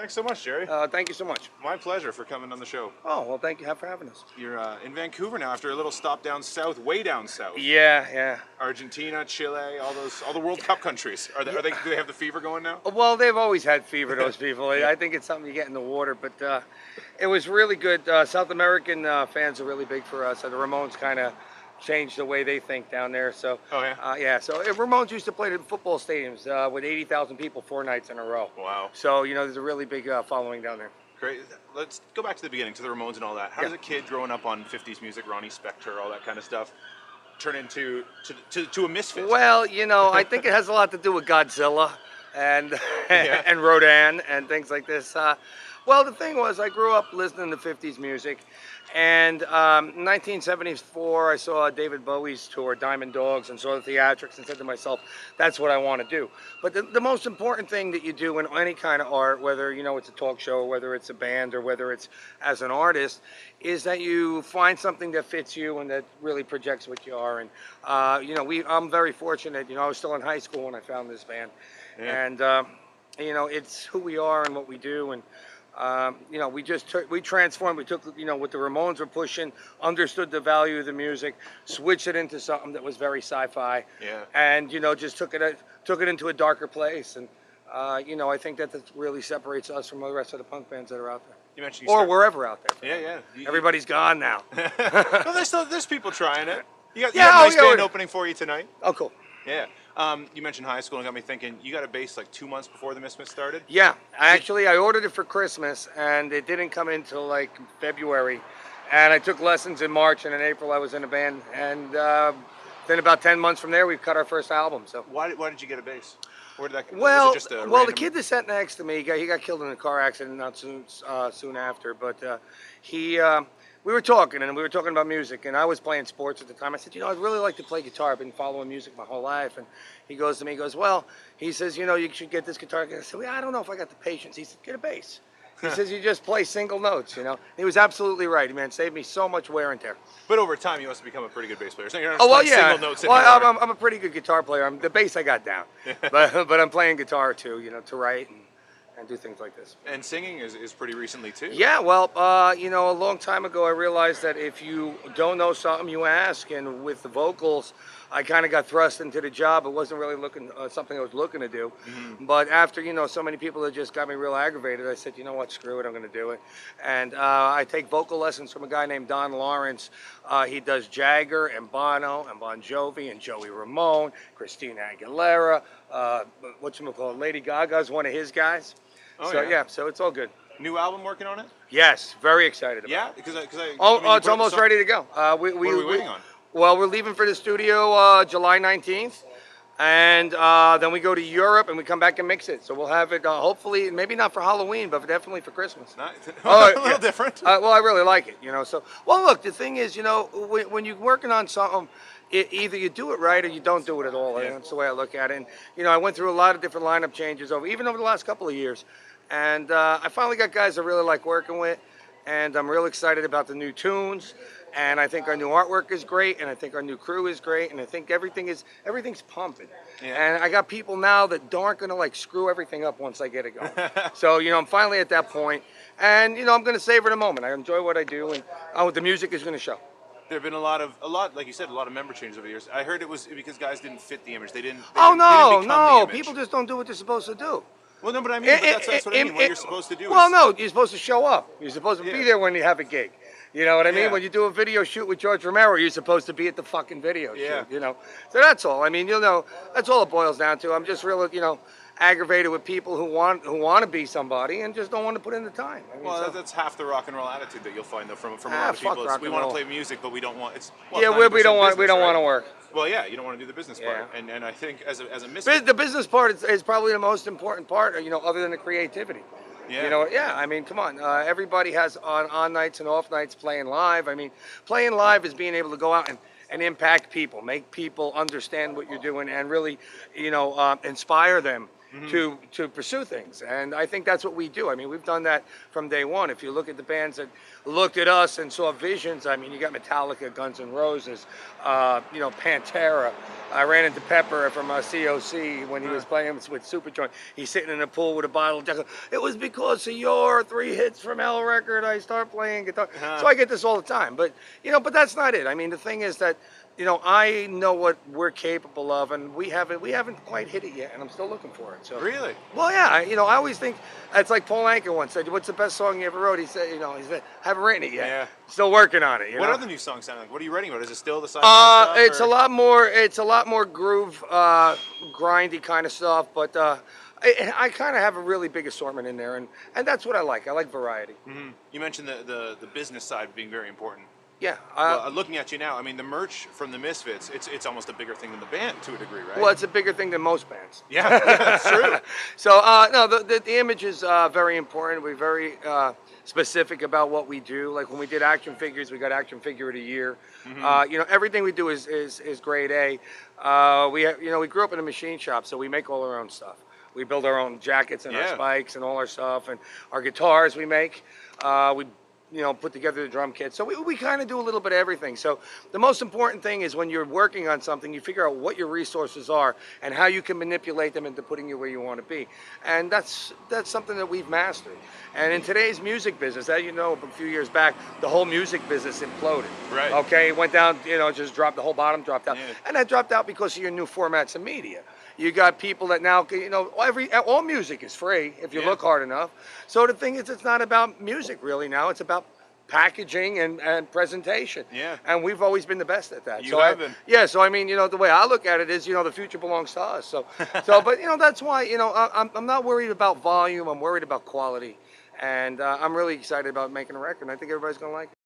Thanks so much, Jerry. Thank you so much. My pleasure for coming on the show. Oh, well, thank you for having us. You're in Vancouver now after a little stop down south, way down south. Yeah. Argentina, Chile, all the World Cup countries. Do they have the fever going now? Well, they've always had fever, those people. I think it's something you get in the water, but it was really good. South American fans are really big for us. The Ramones kind of changed the way they think down there. So, So Ramones used to play in football stadiums with 80,000 people 4 nights in a row. Wow. So, there's a really big following down there. Great. Let's go back to the beginning, to the Ramones and all that. How does a kid growing up on 50s music, Ronnie Spector, all that kind of stuff, turn into a Misfits? Well, I think it has a lot to do with Godzilla and and Rodan and things like this. Well, the thing was, I grew up listening to 50s music, and in 1974, I saw David Bowie's tour, Diamond Dogs, and saw the theatrics and said to myself, that's what I want to do. But the most important thing that you do in any kind of art, whether, it's a talk show, or whether it's a band, or whether it's as an artist, is that you find something that fits you and that really projects what you are. And, I'm very fortunate. I was still in high school when I found this band. Yeah. And, it's who we are and what we do. And, we transformed. We took, what the Ramones were pushing, understood the value of the music, switched it into something that was very sci-fi, and just took it into a darker place. And I think that really separates us from the rest of the punk bands that are out there. You mentioned wherever out there. Everybody's gone now. Well, there's people trying it. You got a nice band opening for you tonight. Oh, cool. Yeah. You mentioned high school and got me thinking, you got a bass like 2 months before the Misfits started? Yeah. Actually, I ordered it for Christmas, and it didn't come in until like February. And I took lessons in March, and in April I was in a band. And then about 10 months from there, we cut our first album. So why did you get a bass? Where did that come Well, was it just a random... the kid that sat next to me, he got killed in a car accident not soon after. But we were talking, and we were talking about music, and I was playing sports at the time. I said, I'd really like to play guitar. I've been following music my whole life. And he goes to me, he says, you should get this guitar. I said, I don't know if I got the patience. He said, get a bass. He says, you just play single notes, He was absolutely right, man. Saved me so much wear and tear. But over time, you must have become a pretty good bass player. So you're not single notes anymore. Well, I'm a pretty good guitar player. The bass I got down. but I'm playing guitar, too, to write and do things like this. And singing is pretty recently, too. Yeah, well, a long time ago, I realized that if you don't know something, you ask. And with the vocals, I kind of got thrust into the job. It wasn't really something I was looking to do. Mm-hmm. But after, so many people that just got me real aggravated, I said, what, screw it, I'm going to do it. And I take vocal lessons from a guy named Don Lawrence. He does Jagger and Bono and Bon Jovi and Joey Ramone, Christina Aguilera, Lady Gaga's one of his guys. Oh, So it's all good. New album working on it? Yes, very excited about it. Yeah? Because it's almost ready to go. What are we waiting on? Well, we're leaving for the studio July 19th, and then we go to Europe, and we come back and mix it. So we'll have it, hopefully, maybe not for Halloween, but definitely for Christmas. Nice. A little different. Well, I really like it, So, look, the thing is, when you're working on something, either you do it right or you don't do it at all. Yeah. That's the way I look at it. And, I went through a lot of different lineup changes even over the last couple of years. And I finally got guys I really like working with, and I'm real excited about the new tunes. And I think our new artwork is great, and I think our new crew is great, and I think everything's pumping. Yeah. And I got people now that aren't gonna screw everything up once I get it going. So I'm finally at that point, and I'm gonna savor the moment. I enjoy what I do, and the music is gonna show. There have been a lot, like you said, a lot of member changes over the years. I heard it was because guys didn't fit the image. They didn't become the image. People just don't do what they're supposed to do. Well, no, but I mean, that's what I mean. What you're supposed to do. You're supposed to show up. You're supposed to be there when you have a gig. You know what I mean? When you do a video shoot with George Romero, you're supposed to be at the fucking video shoot. So that's all. I mean, that's all it boils down to. I'm just real, aggravated with people who want to be somebody and just don't want to put in the time. That's half the rock and roll attitude that you'll find though from a lot of people. We want to play music, but we don't want. We don't want to work. Well, yeah, you don't want to do the business part, and I think as a Misfit, the business part is probably the most important part. Other than the creativity. Yeah. I mean, come on. Everybody has on nights and off nights playing live. I mean, playing live is being able to go out and impact people, make people understand what you're doing, and really, inspire them. to pursue things, and I think that's what we do. I mean, we've done that from day one. If you look at the bands that looked at us and saw visions, I mean, you got Metallica, Guns N' Roses, Pantera. I ran into Pepper from COC when he was playing with Superjoint. He's sitting in a pool with a bottle of Jack. It was because of your 3 hits from Hell record I start playing guitar. So I get this all the time, but but that's not it. I mean, the thing is that I know what we're capable of, and we haven't quite hit it yet, and I'm still looking for it. So Really? well, yeah, I always think it's like Paul Anka once said, "What's the best song you ever wrote?" He said, he said, "Haven't written it yet. Yeah. Still working on it." What are the new songs sound like? What are you writing about? Is it still the sci-fi stuff? It's a lot more. It's a lot more groove, grindy kind of stuff, but I kind of have a really big assortment in there, and that's what I like. I like variety. Mm-hmm. You mentioned the business side being very important. Yeah. Well, looking at you now, I mean, the merch from the Misfits, it's almost a bigger thing than the band to a degree, right? Well, it's a bigger thing than most bands. Yeah, that's true. So, no, the image is very important. We're very specific about what we do. Like when we did action figures, we got action figure of the year. Everything we do is grade A. We grew up in a machine shop, so we make all our own stuff. We build our own jackets and our spikes and all our stuff, and our guitars we make. We put together the drum kit. So we kind of do a little bit of everything. So the most important thing is when you're working on something, you figure out what your resources are and how you can manipulate them into putting you where you want to be. And that's something that we've mastered. And in today's music business, as you know, a few years back, the whole music business imploded. Right. Okay, it went down, just dropped, the whole bottom dropped out. Yeah. And that dropped out because of your new formats of media. You got people that now, all music is free if you look hard enough. So the thing is, it's not about music really now. It's about packaging and presentation. Yeah. And we've always been the best at that. You have been. Yeah. So I mean, the way I look at it is, the future belongs to us. So, but that's why, I'm not worried about volume. I'm worried about quality, and I'm really excited about making a record. And I think everybody's gonna like it.